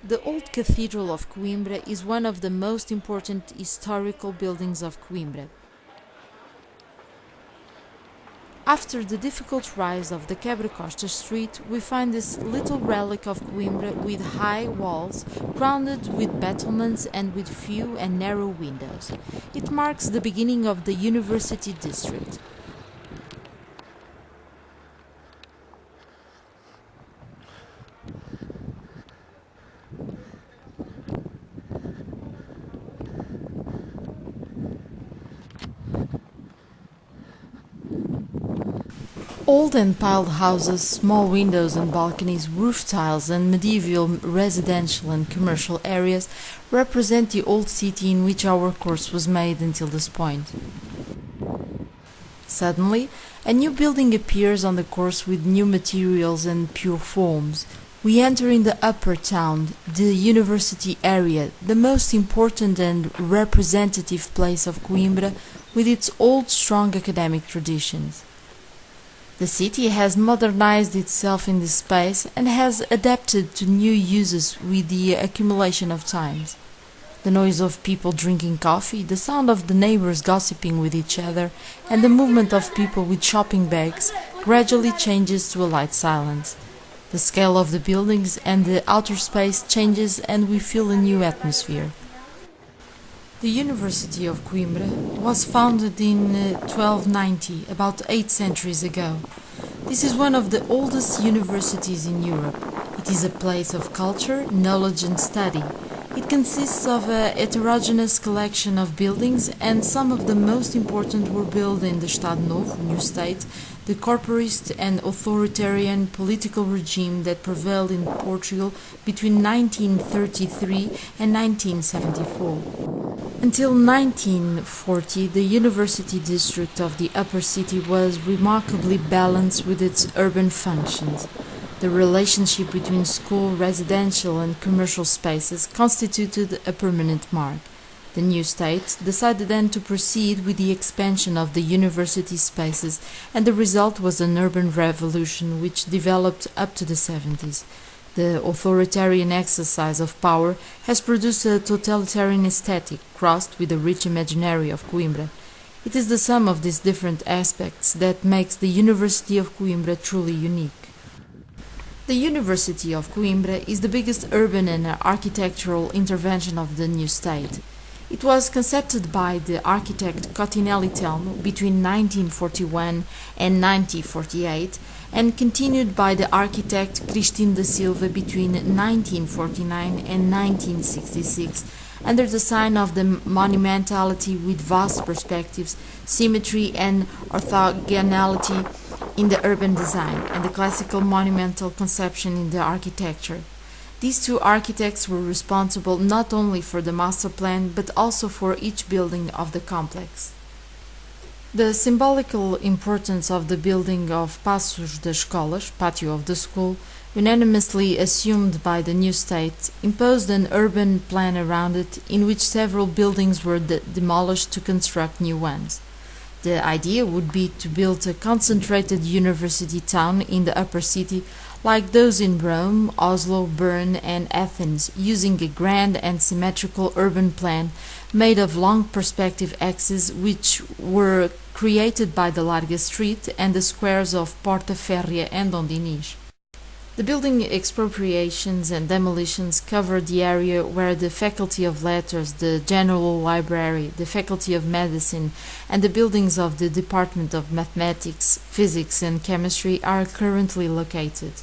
The old Cathedral of Coimbra is one of the most important historical buildings of Coimbra. After the difficult rise of the Quebra Costa Street, we find this little relic of Coimbra with high walls, crowned with battlements and with few and narrow windows. It marks the beginning of the University District. Old and piled houses, small windows and balconies, roof tiles, and medieval residential and commercial areas represent the old city in which our course was made until this point. Suddenly, a new building appears on the course with new materials and pure forms. We enter in the upper town, the university area, the most important and representative place of Coimbra, with its old strong academic traditions. The city has modernized itself in this space and has adapted to new uses with the accumulation of times. The noise of people drinking coffee, the sound of the neighbors gossiping with each other, and the movement of people with shopping bags gradually changes to a light silence. The scale of the buildings and the outer space changes and we feel a new atmosphere. The University of Coimbra was founded in 1290, about 8 centuries ago. This is one of the oldest universities in Europe. It is a place of culture, knowledge and study. It consists of a heterogeneous collection of buildings and some of the most important were built in the Estado Novo, New State, the corporatist and authoritarian political regime that prevailed in Portugal between 1933 and 1974. Until 1940, the university district of the upper city was remarkably balanced with its urban functions. The relationship between school, residential and commercial spaces constituted a permanent mark. The new state decided then to proceed with the expansion of the university spaces, and the result was an urban revolution which developed up to the 70s. The authoritarian exercise of power has produced a totalitarian aesthetic crossed with the rich imaginary of Coimbra. It is the sum of these different aspects that makes the University of Coimbra truly unique. The University of Coimbra is the biggest urban and architectural intervention of the new state. It was conceived by the architect Cotinelli Telmo between 1941 and 1948 and continued by the architect Cristino da Silva between 1949 and 1966 under the sign of the monumentality with vast perspectives, symmetry and orthogonality in the urban design and the classical monumental conception in the architecture. These two architects were responsible not only for the master plan but also for each building of the complex. The symbolical importance of the building of Passos das Escolas, patio of the school, unanimously assumed by the new state, imposed an urban plan around it in which several buildings were demolished to construct new ones. The idea would be to build a concentrated university town in the upper city like those in Rome, Oslo, Bern and Athens, using a grand and symmetrical urban plan made of long perspective axes which were created by the Larga Street and the squares of Porta Férrea and Dom Dinis. The building expropriations and demolitions covered the area where the Faculty of Letters, the General Library, the Faculty of Medicine, and the buildings of the Department of Mathematics, Physics and Chemistry are currently located.